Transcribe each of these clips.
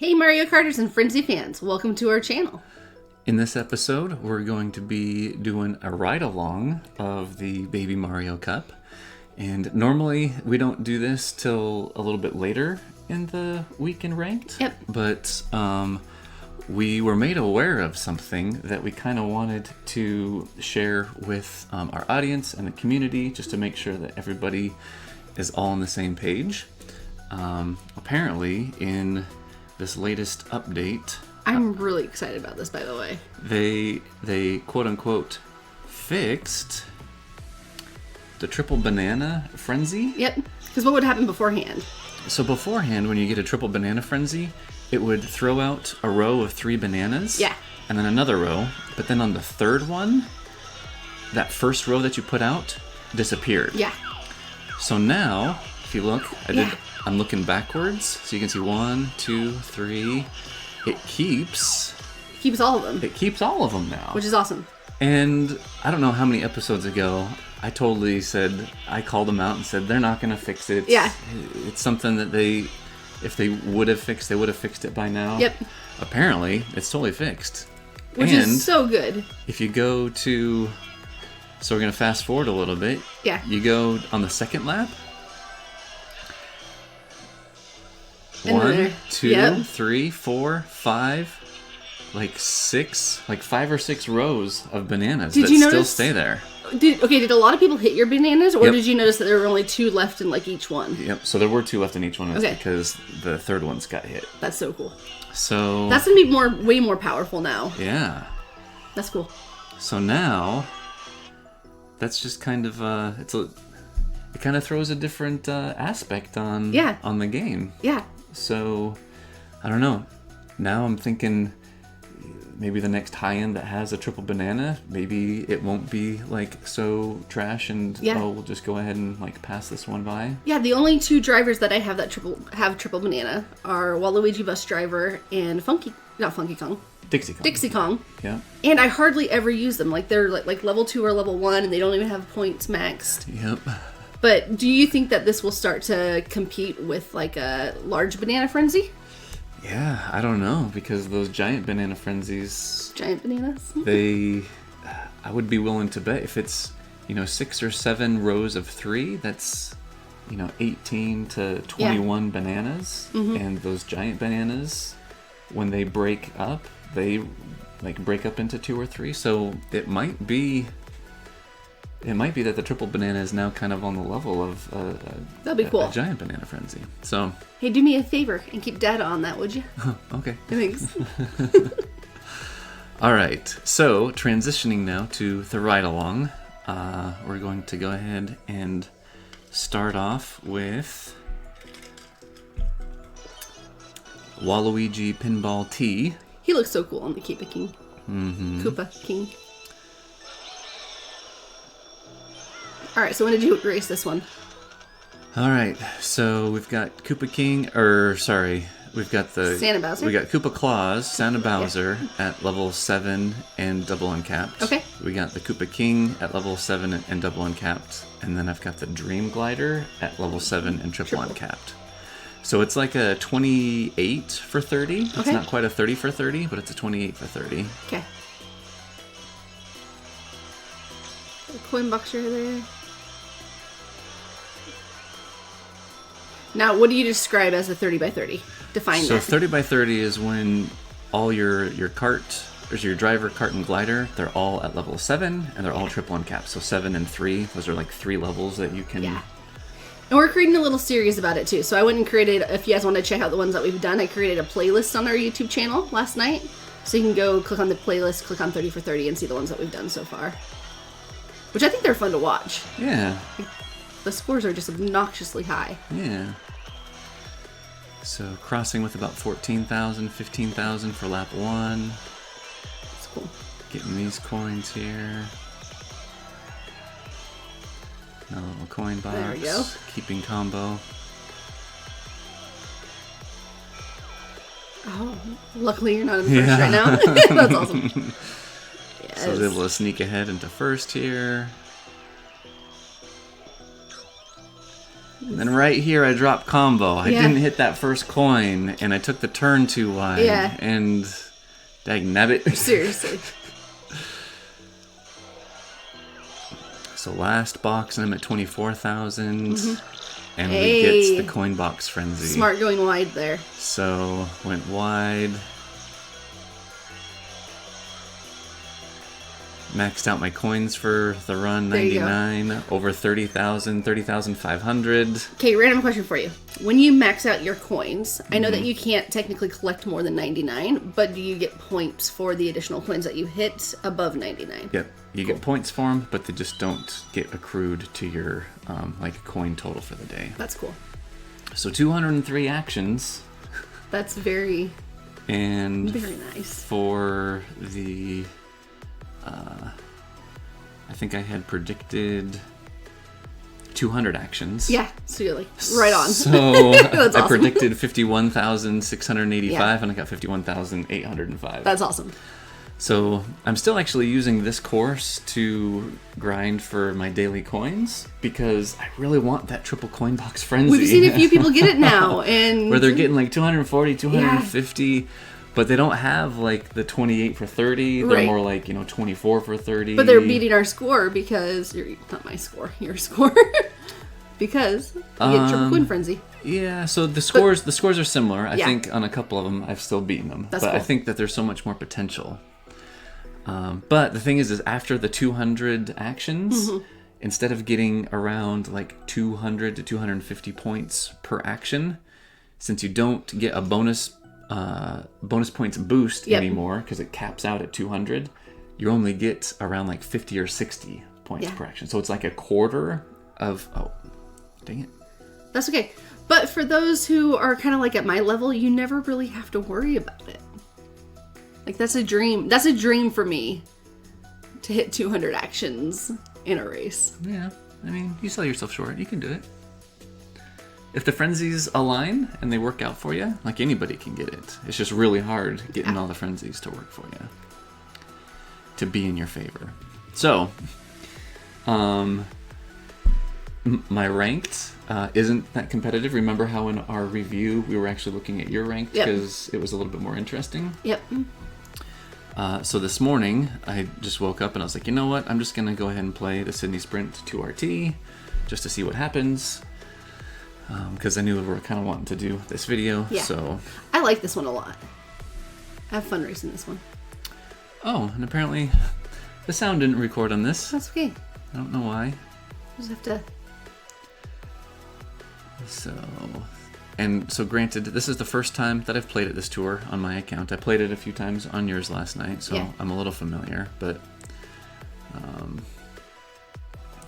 Hey Mario Karters and Frenzy fans, welcome to our channel. In this episode, we're going to be doing a ride-along of the Baby Mario Cup. And normally, we don't do this till a little bit later in the week in Ranked. Yep. But we were made aware of something that we kind of wanted to share with our audience and the community, just to make sure that everybody is all on the same page. Apparently, in this latest update, I'm really excited about this, by the way. they quote unquote fixed the triple banana frenzy. Yep, because what would happen beforehand? So beforehand, when you get a triple banana frenzy, it would throw out a row of 3 bananas. Yeah. And then another row. But then on the third one, that first row that you put out disappeared. Yeah. So now, if you look, Yeah. I'm looking backwards, so you can see 1, 2, 3. It keeps Keeps all of them, all of them now. which is awesome. And I don't know how many episodes ago, I totally said, I called them out and said they're not going to fix it. Yeah. It's something that if they would have fixed, they would have fixed it by now. Yep. Apparently, it's totally fixed. Which and is so good. if you go to, so we're going to fast forward a little bit. Yeah. You go on the second lap. And 1, there. 2, Yep. 3, 4, 5, like 6, like 5 or 6 rows of bananas Did that you still notice- stay there. Did a lot of people hit your bananas, or Yep. did you notice that there were only 2 left in like each one? Yep. So there were 2 left in each one. It's Okay. because the third one's got hit. That's so cool. So That's gonna be way more powerful now. yeah. That's cool. So now that's just kind of it kind of throws a different aspect on Yeah. on the game. Yeah. So I don't know. Now I'm thinking maybe the next high-end that has a triple banana, maybe it won't be like so trash and Yeah. we'll just go ahead and like pass this one by. Yeah, the only 2 drivers that I have that triple banana are Waluigi Bus Driver and not Funky Kong, Dixie Kong. Dixie Kong. Yeah. And I hardly ever use them. Like they're like level 2 or level 1, and they don't even have points maxed. Yep. But do you think that this will start to compete with like a large banana frenzy? Yeah, I don't know, because those giant banana frenzies, Giant bananas? I would be willing to bet if it's 6 or 7 rows of 3, that's 18 to 21 bananas. And those giant bananas, when they break up, they like break up into 2 or 3. So it might be that the triple banana is now kind of on the level of That'd be cool. a giant banana frenzy. So Hey, do me a favor and keep data on that, would you? okay. Thanks. All right, so transitioning now to the ride-along, we're going to go ahead and start off with Waluigi Pinball T. He looks so cool on the Koopa King. Koopa King. Alright, so when did you race this one? All right, so we've got Koopa King, we've got the Santa Bowser? We got Koopa Claus, Santa Bowser at level 7 and double uncapped. Okay. We got the Koopa King at level 7 and double uncapped, and then I've got the Dream Glider at level 7 and triple uncapped. So it's like a 28 for 30. It's Okay. not quite a 30 for 30, but it's a 28 for 30. Okay. Coin box right there. Now, what do you describe as a 30 by 30? Define So that. 30 by 30 is when all your cart, or your driver, cart, and glider, they're all at level 7, and they're all triple uncapped. So 7 and 3, those are like 3 levels that you can... Yeah. And we're creating a little series about it too. So I went and created, if you guys want to check out the ones that we've done, I created a playlist on our YouTube channel last night. So you can go click on the playlist, click on 30 for 30, and see the ones that we've done so far. Which I think they're fun to watch. Yeah, The scores are just obnoxiously high. yeah. So crossing with about 14,000, 15,000 for lap 1. It's cool. Getting these coins here. A little coin box. There we go. Keeping combo. Oh, luckily you're not in the first right now. That's awesome. Yes. So I was able to sneak ahead into first here. Then right here, I dropped combo. I Yeah. didn't hit that first coin, and I took the turn too wide. Yeah. And dag nabbit. Seriously. So last box, and I'm at 24,000. And Hey. we get the coin box frenzy. Smart going wide there. So went wide. Maxed out my coins for the run, There you go. 99, over 30,000, 30,500. Okay, random question for you. When you max out your coins, I know Mm-hmm. that you can't technically collect more than 99, but do you get points for the additional coins that you hit above 99? Yep, you get points for them, but they just don't get accrued to your like coin total for the day. That's cool. So 203 actions, That's very, and very nice. for the, I think I had predicted 200 actions. Yeah, so you're like right on. So That's I awesome. predicted 51,685, Yeah. and I got 51,805. That's awesome. So I'm still actually using this course to grind for my daily coins because I really want that triple coin box frenzy. We've seen a few people get it now, and where they're getting like 240, 250, but they don't have like the 28 for 30. They're Right. more like, 24 for 30. but they're beating our score because not my score, your score. Because you get triple coin frenzy. Yeah, so the scores are similar. I Yeah. think on a couple of them I've still beaten them. That's but I cool. think that there's so much more potential. But the thing is after the 200 actions, Mm-hmm. instead of getting around like 200 to 250 points per action, since you don't get a bonus points boost Yep. anymore because it caps out at 200, you only get around like 50 or 60 points Yeah. per action. So it's like a quarter of, oh, dang it. That's okay. But for those who are kind of like at my level, you never really have to worry about it. Like that's a dream. That's a dream for me to hit 200 actions in a race. Yeah, I mean, you sell yourself short. You can do it. If the frenzies align and they work out for you, like anybody can get it. It's just really hard getting all the frenzies to work for you, to be in your favor. So, my ranked isn't that competitive. Remember how in our review we were actually looking at your ranked Yep. because it was a little bit more interesting. Yep. So this morning, I just woke up and I was like, you know what? I'm just going to go ahead and play the Sydney Sprint 2RT just to see what happens. Because I knew we were kind of wanting to do this video. Yeah. So, I like this one a lot. I have fun racing this one. oh, and apparently the sound didn't record on this. That's okay. I don't know why. Just have to. So granted, this is the first time that I've played at this tour on my account. I played it a few times on yours last night, so Yeah. I'm a little familiar, but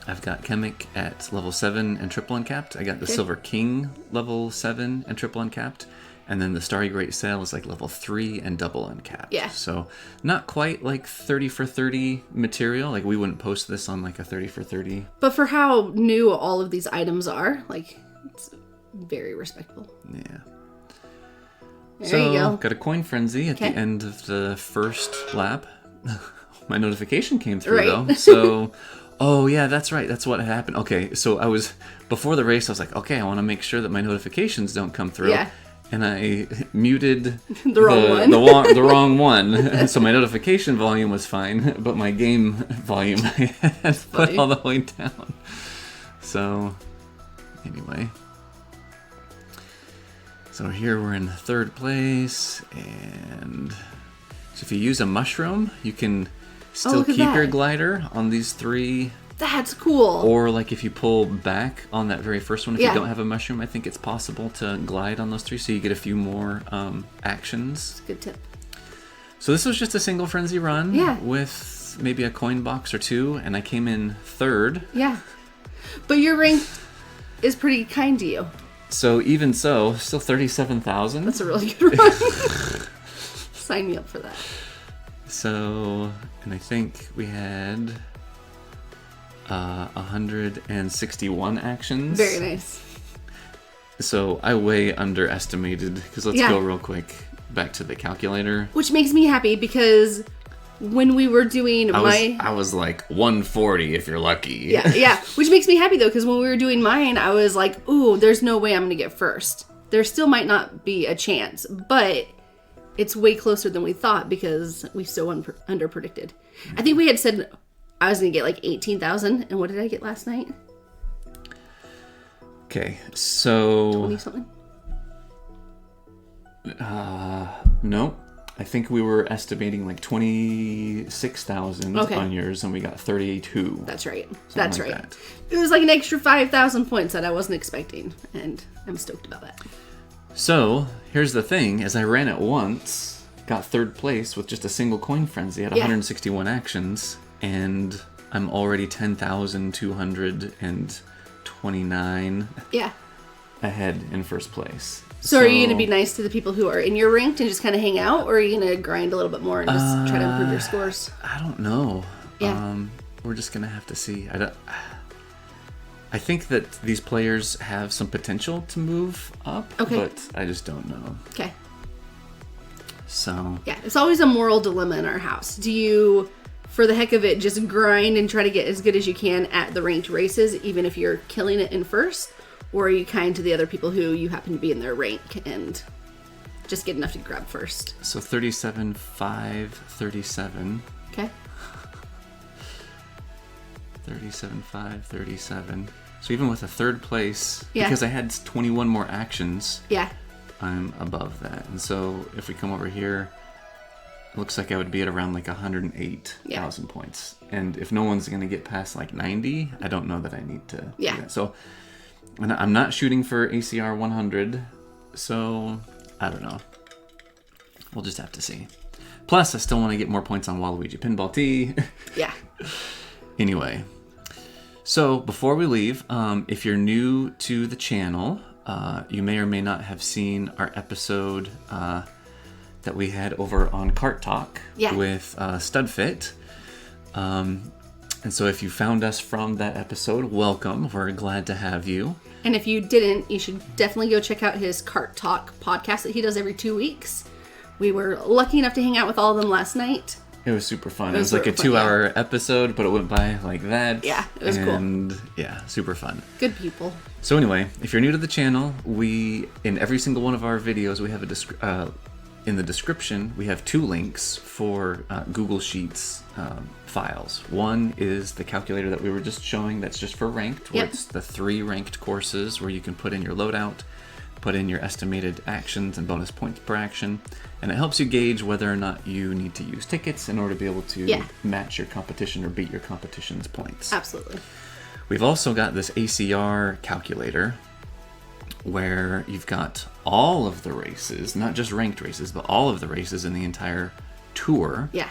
I've got Chemic at level 7 and triple uncapped. I got the Okay. Silver King level 7 and triple uncapped. And then the Starry Great Sail is like level 3 and double uncapped. Yeah. So not quite like 30 for 30 material. Like we wouldn't post this on like a 30 for 30. But for how new all of these items are, like, it's very respectable. Yeah. There So you go. got a coin frenzy at Okay. the end of the first lap. My notification came through Right. though. So, oh yeah, that's right. That's what happened. Okay, so I was before the race. I was like, okay, I want to make sure that my notifications don't come through. Yeah. And I muted The wrong one. the wrong one. So my notification volume was fine, but my game volume I had put funny. all the way down. So, anyway. So here we're in third place, and so if you use a mushroom, you can still look at keep your that. glider on these 3. That's cool. Or like if you pull back on that very first one, if Yeah. you don't have a mushroom, I think it's possible to glide on those 3, so you get a few more actions. Good tip. So this was just a single frenzy run Yeah. with maybe a coin box or 2, and I came in third. Yeah. But your rank is pretty kind to you. So even so, still 37,000. That's a really good run. Sign me up for that. So, and I think we had 161 actions. Very nice. So I way underestimated, because let's Yeah. go real quick back to the calculator. Which makes me happy because when we were doing I was like 140 if you're lucky. Yeah. Which makes me happy though, because when we were doing mine, I was like, ooh, there's no way I'm gonna get first. There still might not be a chance, but it's way closer than we thought because we so under predicted. I think we had said I was gonna get like 18,000, and what did I get last night? Okay, so 20 something. No, I think we were estimating like 26,000 on yours, and we got 32. That's right. That's like right. It was like an extra 5,000 points that I wasn't expecting, and I'm stoked about that. So here's the thing: as I ran it once, got third place with just a single coin frenzy at 161 actions, and I'm already 10,229. Ahead in first place. So are you going to be nice to the people who are in your ranked and just kind of hang out, or are you going to grind a little bit more and just try to improve your scores? I don't know. Yeah. We're just going to have to see. I think that these players have some potential to move up, but I just don't know. Okay. So. Yeah, it's always a moral dilemma in our house. Do you, for the heck of it, just grind and try to get as good as you can at the ranked races, even if you're killing it in first? Or are you kind to the other people who you happen to be in their rank and just get enough to grab first? So 37, 5, 37. Okay. 37, 5, 37. So even with a third place, because I had 21 more actions, I'm above that. And so if we come over here, it looks like I would be at around like 108,000 points. And if no one's going to get past like 90, I don't know that I need to do that. So I'm not shooting for ACR 100, so I don't know. We'll just have to see. Plus, I still want to get more points on Waluigi Pinball T. Yeah. Anyway, so before we leave, if you're new to the channel, you may or may not have seen our episode that we had over on Cart Talk with StudFit. And so if you found us from that episode, welcome. We're glad to have you. And if you didn't, you should definitely go check out his Cart Talk podcast that he does every 2 weeks. We were lucky enough to hang out with all of them last night. It was super fun. It was like a 2-hour episode, but it went by like that. Yeah, it was cool. And yeah, super fun. Good people. So anyway, if you're new to the channel, in every single one of our videos, we have in the description, we have 2 links for Google Sheets files. One is the calculator that we were just showing that's just for ranked, where it's the 3 ranked courses where you can put in your loadout, put in your estimated actions and bonus points per action, and it helps you gauge whether or not you need to use tickets in order to be able to match your competition or beat your competition's points. Absolutely. We've also got this ACR calculator where you've got all of the races, not just ranked races, but all of the races in the entire tour. Yeah.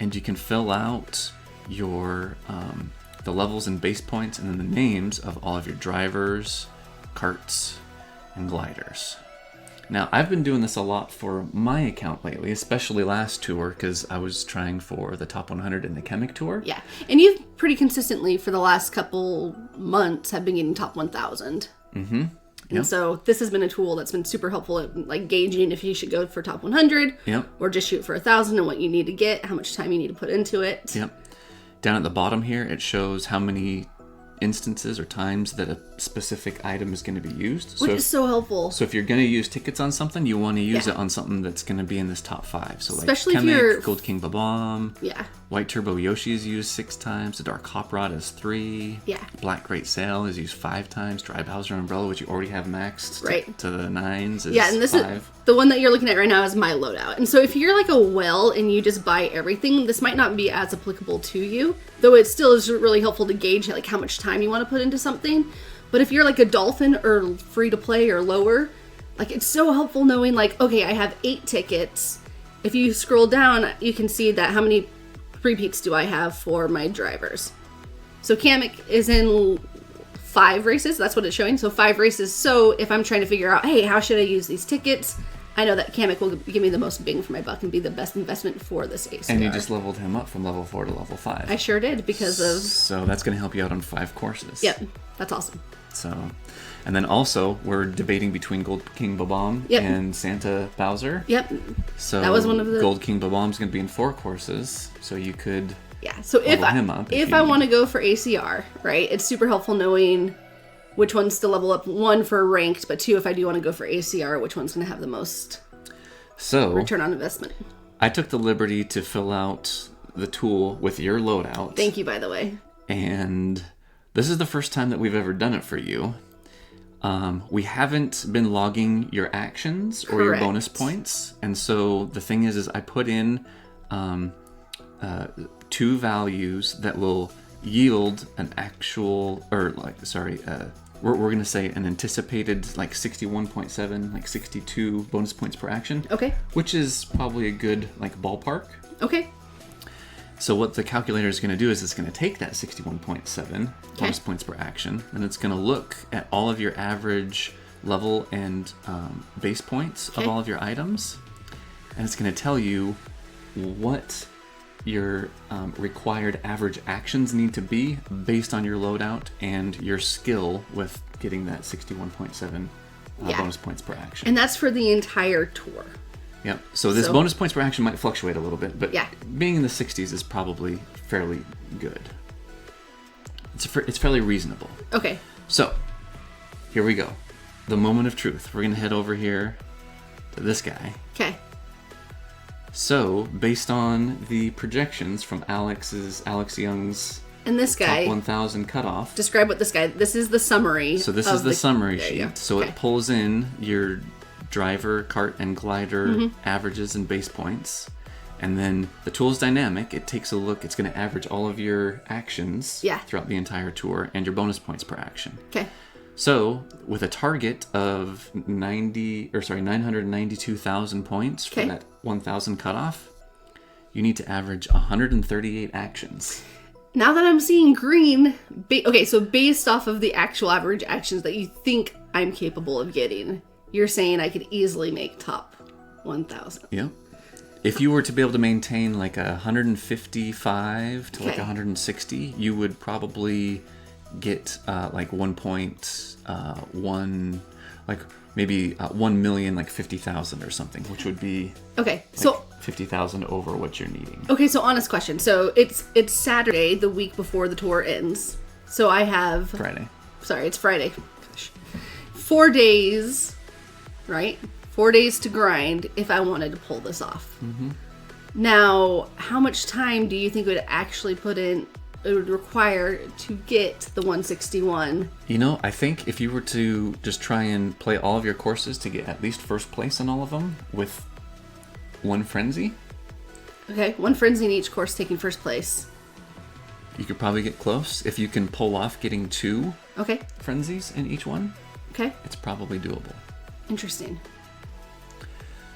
And you can fill out your the levels and base points and then the names of all of your drivers, carts, and gliders. Now, I've been doing this a lot for my account lately, especially last tour, because I was trying for the top 100 in the Chemic Tour. Yeah, and you've pretty consistently for the last couple months have been getting top 1,000. Mm-hmm. And so this has been a tool that's been super helpful at like gauging if you should go for top 100 or just shoot for 1,000 and what you need to get, how much time you need to put into it. Yep. Down at the bottom here, it shows how many instances or times that a specific item is going to be used. Which is so helpful. So if you're going to use tickets on something, you want to use it on something that's going to be in this top 5. So like especially Chemic, if you're Gold King Bob-omb, yeah, White Turbo Yoshi is used 6 times, the Dark Hop Rod is 3, Black Great Sail is used 5 times, Dry Bowser Umbrella, which you already have maxed to the 9s, is and this 5. is the one that you're looking at right now is my loadout. And so if you're like a whale and you just buy everything, this might not be as applicable to you, though it still is really helpful to gauge like how much time you want to put into something. But if you're like a dolphin or free to play or lower, like it's so helpful knowing like, okay, I have 8 tickets. If you scroll down, you can see that how many repeats do I have for my drivers. So Kamek is in 5 races. That's what it's showing. So 5 races. So if I'm trying to figure out, hey, how should I use these tickets? I know that Kamek will give me the most bang for my buck and be the best investment for this ACR. And you just leveled him up from level 4 to level 5. I sure did because of... So that's going to help you out on 5 courses. Yep, that's awesome. So, and then also we're debating between Gold King Bob-omb and Santa Bowser. Yep. So that was one of the... Gold King Bob-omb's going to be in 4 courses, so you could so level him up if I want to go for ACR, right, it's super helpful knowing which ones to level up. 1 for ranked, but 2 if I do want to go for ACR, which one's going to have the most return on investment. I took the liberty to fill out the tool with your loadout. Thank you, by the way. And this is the first time that we've ever done it for you. We haven't been logging your actions or your bonus points. And so the thing is I put in 2 values that will yield an actual, we're going to say an anticipated 61.7, 62 bonus points per action. Okay. Which is probably a good ballpark. Okay. So what the calculator is going to do is it's going to take that 61.7 bonus points per action, and it's going to look at all of your average level and base points of all of your items, and it's going to tell you what your required average actions need to be based on your loadout and your skill with getting that 61.7 bonus points per action. And that's for the entire tour. Yep. So this bonus points per action might fluctuate a little bit, but being in the 60s is probably fairly good. It's fairly reasonable. Okay. So here we go. The moment of truth. We're going to head over here to this guy. Okay. So based on the projections from Alex Young's and this guy top 1,000 cutoff. Describe what this guy. This is the summary. So this is the summary sheet. So it pulls in your driver, cart, and glider averages and base points. And then the tool's dynamic. It takes a look. It's going to average all of your actions throughout the entire tour and your bonus points per action. Okay. So with a target of 992,000 points for that 1,000 cutoff, you need to average 138 actions. Now that I'm seeing green, so based off of the actual average actions that you think I'm capable of getting, you're saying I could easily make top 1,000. Yep. If you were to be able to maintain 155 to 160, you would probably get 1.1, maybe 1,050,000 or something, which would be so 50,000 over what you're needing. Okay, so honest question. So it's Saturday, the week before the tour ends. So I have Friday. Sorry, it's Friday. 4 days, right? 4 days to grind if I wanted to pull this off. Mm-hmm. Now, how much time do you think it would require to get the 161? I think if you were to just try and play all of your courses to get at least first place in all of them with one frenzy. Okay, one frenzy in each course taking first place. You could probably get close. If you can pull off getting 2 frenzies in each one, it's probably doable. Interesting.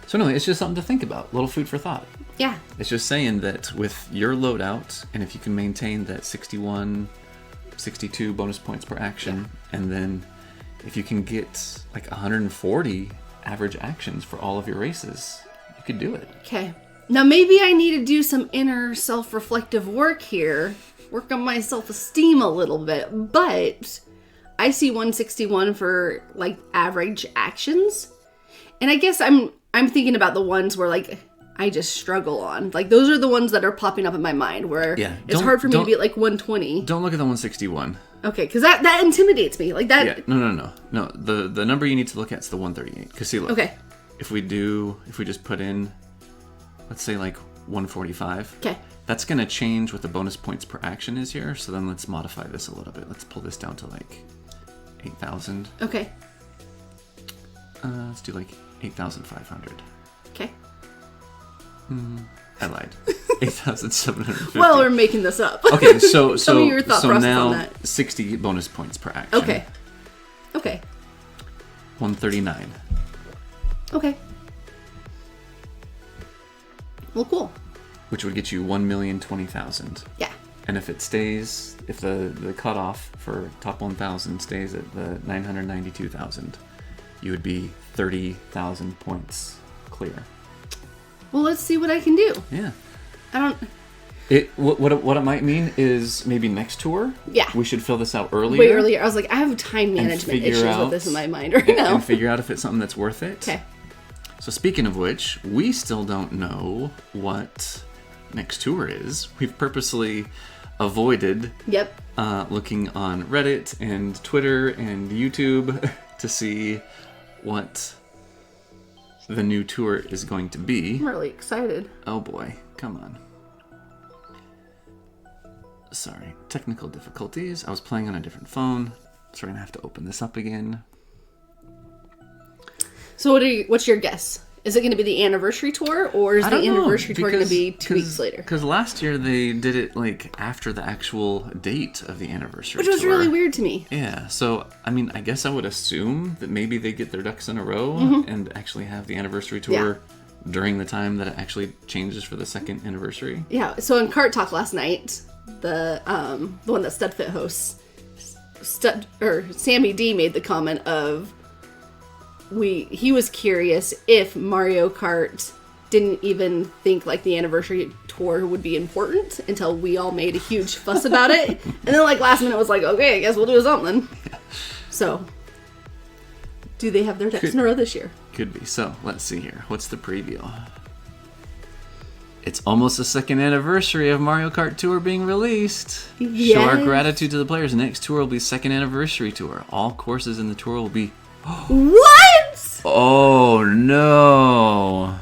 So anyway, it's just something to think about. Little food for thought. Yeah. It's just saying that with your loadout, and if you can maintain that 61, 62 bonus points per action, and then if you can get 140 average actions for all of your races, you could do it. Okay. Now maybe I need to do some inner self-reflective work here, work on my self-esteem a little bit, but I see 161 for average actions, and I guess I'm thinking about the ones where I just struggle on. Those are the ones that are popping up in my mind where it's hard for me to be at 120. Don't look at the 161. Okay, because that intimidates me. Yeah, no. The number you need to look at is the 138. Because see, look. Okay. If we just put in, let's say 145. Okay. That's going to change what the bonus points per action is here. So then let's modify this a little bit. Let's pull this down to 8,000. Okay. Let's do 8,500. Okay. I lied. 8,750. Well, we're making this up. Okay, so Tell me your thought process now on that. 60 bonus points per action. Okay. 139. Okay. Well, cool. Which would get you 1,020,000. Yeah. And if the cutoff for top 1,000 stays at the 992,000, you would be 30,000 points clear. Well, let's see what I can do. Yeah. I don't... What it might mean is maybe next tour, Yeah. we should fill this out earlier. Way earlier. I was like, I have time management issues with this in my mind right now. And figure out if it's something that's worth it. Okay. So speaking of which, we still don't know what next tour is. We've purposely avoided Yep. looking on Reddit and Twitter and YouTube to see what the new tour is going to be. I'm really excited. Oh boy, come on. Sorry, technical difficulties. I was playing on a different phone, so we're gonna have to open this up again. So what's your guess? Is it going to be the anniversary tour, or is the anniversary tour going to be 2 weeks later? Because last year they did it like after the actual date of the anniversary Which was tour. really weird to me. Yeah, so I mean, I guess I would assume that maybe they get their ducks in a row and actually have the anniversary tour during the time that it actually changes for the second anniversary. Yeah, so in Cart Talk last night, the one that StudFit hosts, Sammy D made the comment of he was curious if Mario Kart didn't even think like the anniversary tour would be important until we all made a huge fuss about it, and then like last minute was like, okay, I guess we'll do something. So, do they have their ducks in a row this year? Could be. So let's see here. What's the preview? It's almost the second anniversary of Mario Kart Tour being released. Yes. Show our gratitude to the players. Next tour will be second anniversary tour. All courses in the tour will be... What? Oh no.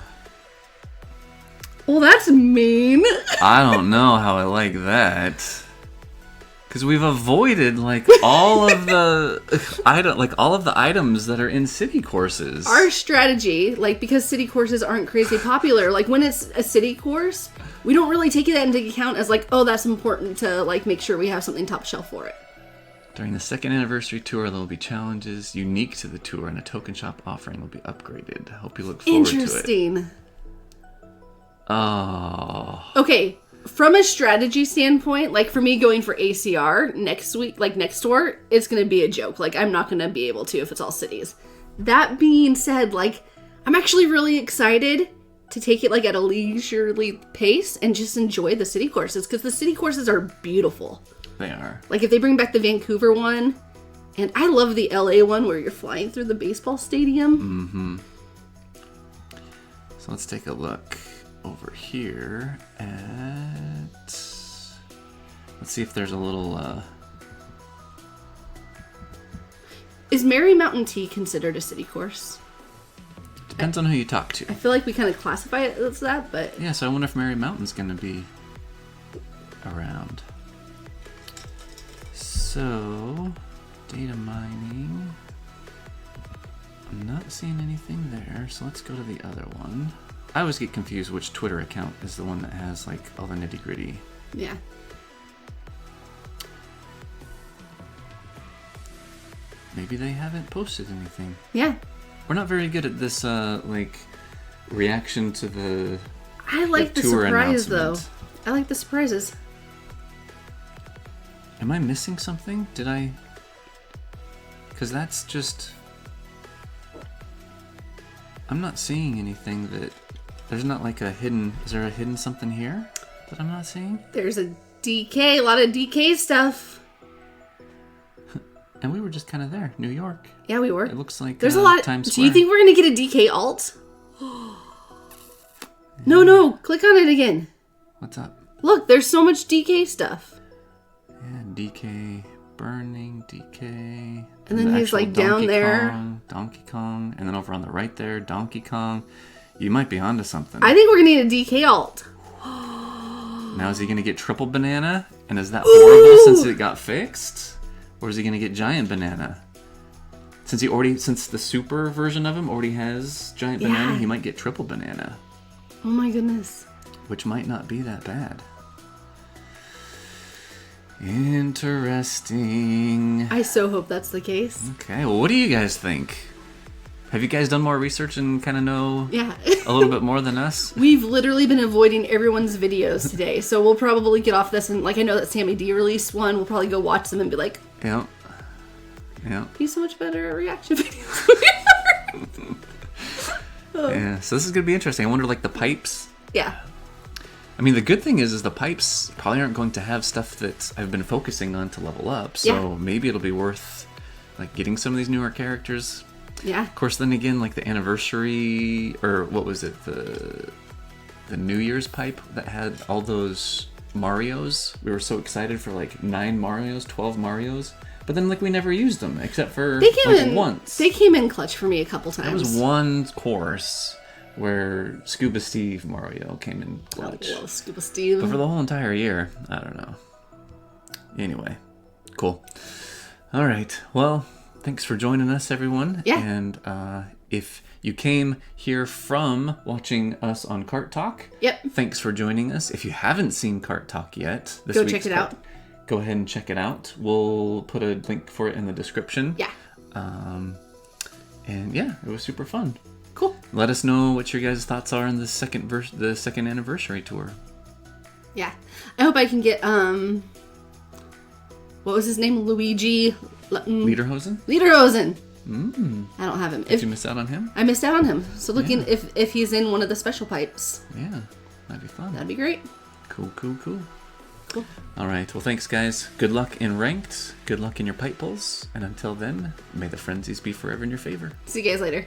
Well, that's mean. I don't know how I like that. Because we've avoided like all of the items that are in city courses. Our strategy, like, because city courses aren't crazy popular, like when it's a city course, we don't really take that into account as like, oh, that's important to like make sure we have something top shelf for it. During the second anniversary tour, there will be challenges unique to the tour, and a token shop offering will be upgraded. Hope you look forward to it. Interesting. Oh. Okay, from a strategy standpoint, like for me going for ACR next week, like next tour, it's going to be a joke. Like I'm not going to be able to if it's all cities. That being said, like I'm actually really excited to take it like at a leisurely pace and just enjoy the city courses because the city courses are beautiful. They are. Like if they bring back the Vancouver one, and I love the LA one where you're flying through the baseball stadium. Mm-hmm. So let's take a look over here at... Let's see if there's a little... Is Merry Mountain Tea considered a city course? Depends on who you talk to. I feel like we kind of classify it as that, but... Yeah, so I wonder if Merry Mountain's going to be around. So, data mining. I'm not seeing anything there, so let's go to the other one. I always get confused which Twitter account is the one that has like all the nitty gritty. Yeah. Maybe they haven't posted anything. Yeah. We're not very good at this like reaction to the I like the tour surprise though. announcement. I like the surprises. Am I missing something? Did I? Because that's just... I'm not seeing anything that... There's not like a hidden... Is there a hidden something here that I'm not seeing? There's a DK, a lot of DK stuff. And we were just kind of there. New York. Yeah, we were. It looks like There's a lot of... Times Do you Square. think we're going to get a DK alt? No. Click on it again. What's up? Look, there's so much DK stuff. Yeah, DK burning, DK. And then the he's, actual like, down there. Donkey Kong. And then over on the right there, Donkey Kong. You might be onto something. I think we're going to need a DK alt. Now is he going to get triple banana? And is that horrible since it got fixed? Or is he going to get giant banana? Since the super version of him already has giant banana, he might get triple banana. Oh my goodness. Which might not be that bad. Interesting. I so hope that's the case. Okay, well, what do you guys think? Have you guys done more research and kind of know Yeah. a little bit more than us? We've literally been avoiding everyone's videos today, so we'll probably get off this and, like, I know that Sammy D released one. We'll probably go watch them and be like, Yeah. he's so much better at reaction videos. Yeah, so this is gonna be interesting. I wonder, like, the pipes. Yeah. I mean, the good thing is the pipes probably aren't going to have stuff that I've been focusing on to level up. So maybe it'll be worth, like, getting some of these newer characters. Yeah. Of course, then again, like the anniversary, or what was it, the New Year's pipe that had all those Marios. We were so excited for like 9 Marios, 12 Marios, but then like we never used them except for once. They came in clutch for me a couple times. There was one course where Scuba Steve Mario came in clutch. Oh, Scuba Steve. But for the whole entire year, I don't know. Anyway, cool. All right. Well, thanks for joining us, everyone. Yeah. And if you came here from watching us on Cart Talk, thanks for joining us. If you haven't seen Cart Talk yet, go check it out. Go ahead and check it out. We'll put a link for it in the description. Yeah. And yeah, it was super fun. Cool. Let us know what your guys' thoughts are on the second anniversary tour. Yeah. I hope I can get what was his name? Luigi Lederhosen? Lederhosen. I don't have him. Did you miss out on him? I missed out on him. So looking if he's in one of the special pipes. Yeah, that'd be fun. That'd be great. Cool. All right. Well, thanks, guys. Good luck in ranked. Good luck in your pipe pulls. And until then, may the frenzies be forever in your favor. See you guys later.